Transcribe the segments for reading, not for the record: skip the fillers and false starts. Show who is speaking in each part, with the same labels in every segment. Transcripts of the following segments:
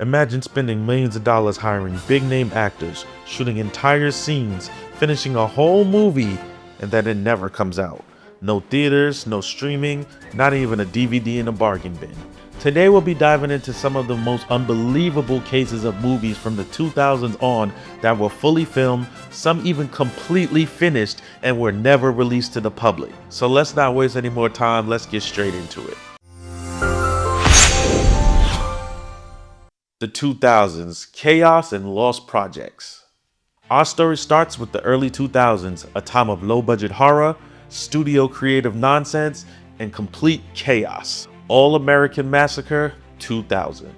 Speaker 1: Imagine spending millions of dollars hiring big-name actors, shooting entire scenes, finishing a whole movie, and then it never comes out. No theaters, no streaming, not even a DVD in a bargain bin. Today we'll be diving into some of the most unbelievable cases of movies from the 2000s on that were fully filmed, some even completely finished, and were never released to the public. So let's not waste any more time, let's get straight into it. The 2000s, chaos and lost projects. Our story starts with the early 2000s, a time of low-budget horror, studio creative nonsense, and complete chaos. All American Massacre 2000.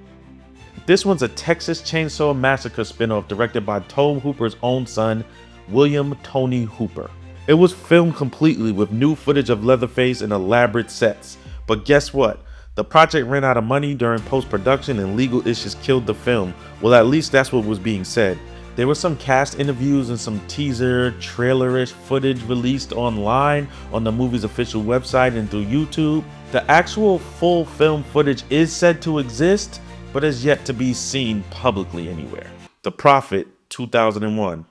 Speaker 1: This one's a Texas Chainsaw Massacre spin-off directed by Tobe Hooper's own son, William Tony Hooper. It was filmed completely with new footage of Leatherface and elaborate sets, but guess what? The project ran out of money during post-production and legal issues killed the film. Well, at least that's what was being said. There were some cast interviews and some teaser, trailerish footage released online on the movie's official website and through YouTube. The actual full film footage is said to exist, but is yet to be seen publicly anywhere. The Prophet, 2001.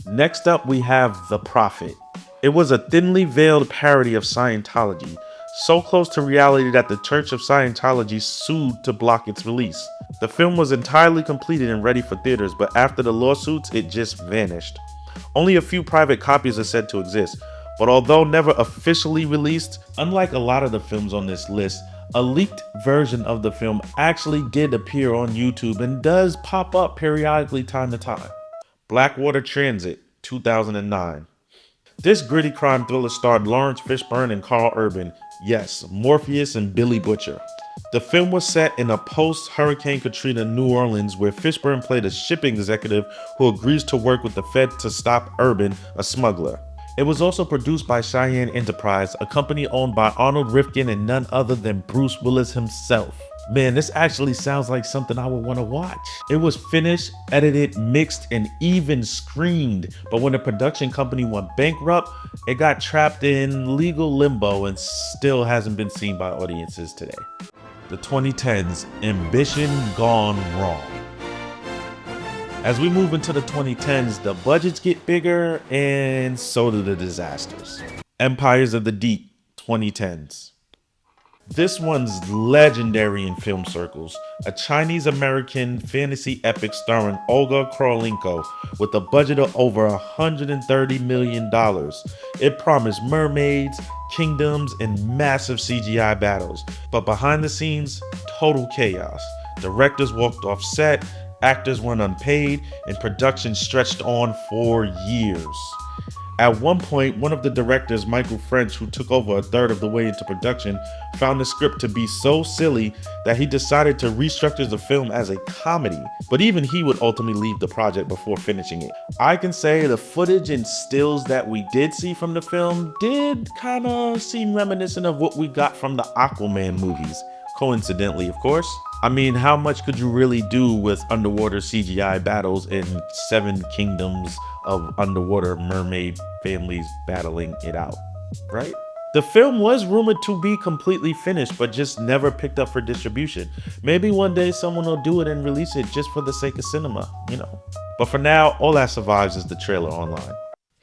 Speaker 1: Next up, we have The Prophet. It was a thinly veiled parody of Scientology, so close to reality that the Church of Scientology sued to block its release. The film was entirely completed and ready for theaters, but after the lawsuits, it just vanished. Only a few private copies are said to exist, but although never officially released, unlike a lot of the films on this list, a leaked version of the film actually did appear on YouTube and does pop up periodically time to time. Blackwater Transit, 2009. This gritty crime thriller starred Lawrence Fishburne and Carl Urban. Yes, Morpheus and Billy Butcher. The film was set in a post-Hurricane Katrina New Orleans where Fishburne played a shipping executive who agrees to work with the Fed to stop Urban, a smuggler. It was also produced by Cheyenne Enterprise, a company owned by Arnold Rifkin and none other than Bruce Willis himself. Man, this actually sounds like something I would want to watch. It was finished, edited, mixed, and even screened. But when the production company went bankrupt, it got trapped in legal limbo and still hasn't been seen by audiences today. The 2010s, Ambition Gone Wrong. As we move into the 2010s, the budgets get bigger and so do the disasters. Empires of the Deep, 2010s. This one's legendary in film circles, a Chinese-American fantasy epic starring Olga Kurylenko with a budget of over $130 million. It promised mermaids, kingdoms, and massive CGI battles, but behind the scenes, total chaos. Directors walked off set, actors went unpaid, and production stretched on for years. At one point, one of the directors, Michael French, who took over a third of the way into production, found the script to be so silly that he decided to restructure the film as a comedy, but even he would ultimately leave the project before finishing it. I can say the footage and stills that we did see from the film did kind of seem reminiscent of what we got from the Aquaman movies. Coincidentally, of course. I mean, how much could you really do with underwater CGI battles in 7 kingdoms of underwater mermaid families battling it out, right? The film was rumored to be completely finished, but just never picked up for distribution. Maybe one day someone will do it and release it just for the sake of cinema, you know. But for now, all that survives is the trailer online.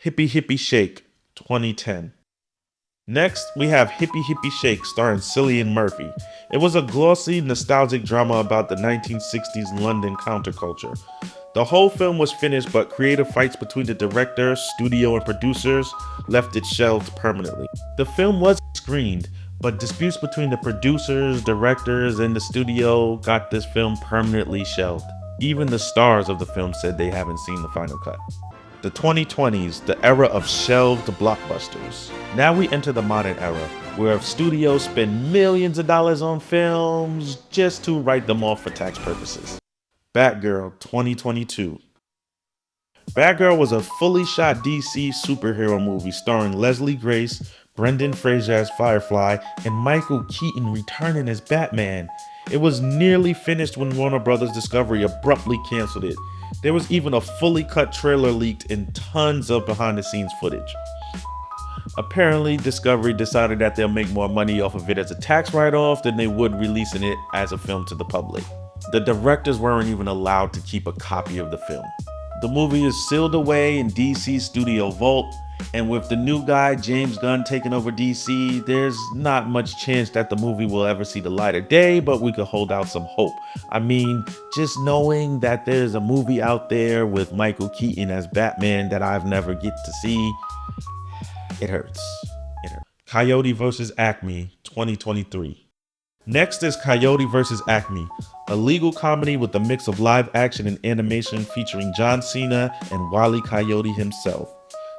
Speaker 1: Hippie Hippie Shake, 2010. Next, we have Hippie Hippie Shake starring Cillian Murphy. It was a glossy, nostalgic drama about the 1960s London counterculture. The whole film was finished, but creative fights between the director, studio, and producers left it shelved permanently. The film was screened, but disputes between the producers, directors, and the studio got this film permanently shelved. Even the stars of the film said they haven't seen the final cut. The 2020s, the era of shelved blockbusters. Now we enter the modern era, where studios spend millions of dollars on films just to write them off for tax purposes. Batgirl 2022. Batgirl was a fully shot DC superhero movie starring Leslie Grace, Brendan Fraser as Firefly, and Michael Keaton returning as Batman. It was nearly finished when Warner Bros. Discovery abruptly canceled it. There was even a fully cut trailer leaked and tons of behind the scenes footage. Apparently, Discovery decided that they'll make more money off of it as a tax write-off than they would releasing it as a film to the public. The directors weren't even allowed to keep a copy of the film. The movie is sealed away in DC's studio vault, and with the new guy, James Gunn, taking over DC, there's not much chance that the movie will ever see the light of day, but we could hold out some hope. I mean, just knowing that there's a movie out there with Michael Keaton as Batman that I've never get to see, it hurts. It hurts. Coyote vs. Acme, 2023. Next is Coyote vs. Acme, a legal comedy with a mix of live action and animation featuring John Cena and Wile E. Coyote himself.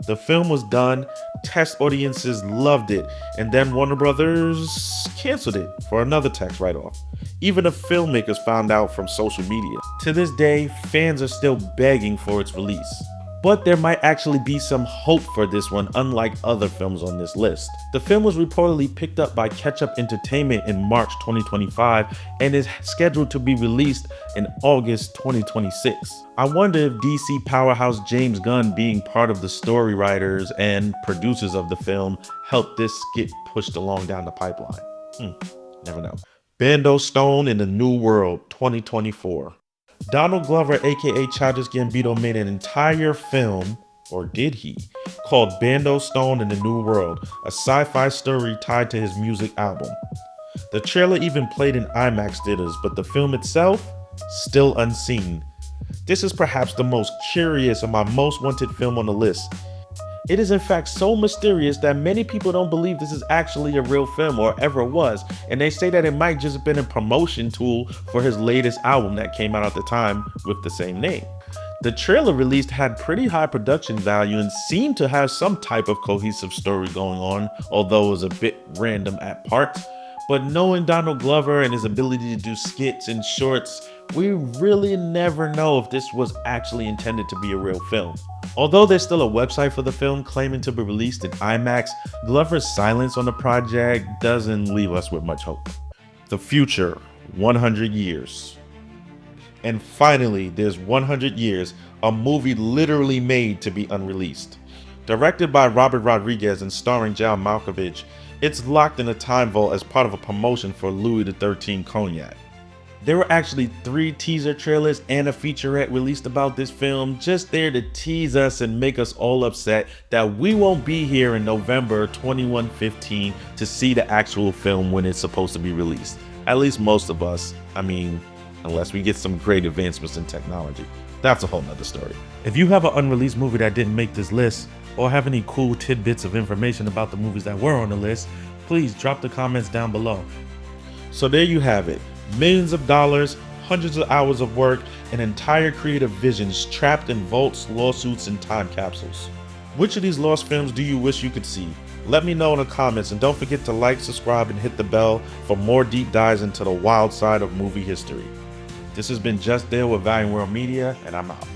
Speaker 1: The film was done, test audiences loved it, and then Warner Brothers canceled it for another tax write-off. Even the filmmakers found out from social media. To this day, fans are still begging for its release. But there might actually be some hope for this one, unlike other films on this list. The film was reportedly picked up by Ketchup Entertainment in March 2025 and is scheduled to be released in August 2026. I wonder if DC powerhouse James Gunn being part of the story writers and producers of the film helped this get pushed along down the pipeline. Never know. Bando Stone in the New World, 2024. Donald Glover, aka Childish Gambino, made an entire film, or did he, called Bando Stone in the New World, a sci-fi story tied to his music album. The trailer even played in IMAX theaters, but the film itself, still unseen. This is perhaps the most curious and my most wanted film on the list. It is in fact so mysterious that many people don't believe this is actually a real film or ever was, and they say that it might just have been a promotion tool for his latest album that came out at the time with the same name. The trailer released had pretty high production value and seemed to have some type of cohesive story going on, although it was a bit random at parts. But knowing Donald Glover and his ability to do skits and shorts, we really never know if this was actually intended to be a real film. Although there's still a website for the film claiming to be released in IMAX, Glover's silence on the project doesn't leave us with much hope. The future, 100 years. And finally, there's 100 Years, a movie literally made to be unreleased. Directed by Robert Rodriguez and starring John Malkovich, it's locked in a time vault as part of a promotion for Louis XIII Cognac. There were actually 3 teaser trailers and a featurette released about this film, just there to tease us and make us all upset that we won't be here in November 2115 to see the actual film when it's supposed to be released. At least most of us, I mean, unless we get some great advancements in technology. That's a whole nother story. If you have an unreleased movie that didn't make this list, or have any cool tidbits of information about the movies that were on the list, please drop the comments down below. So there you have it. Millions of dollars, hundreds of hours of work, and entire creative visions trapped in vaults, lawsuits, and time capsules. Which of these lost films do you wish you could see? Let me know in the comments, and don't forget to like, subscribe, and hit the bell for more deep dives into the wild side of movie history. This has been Just Dale with Valiant World Media, and I'm out.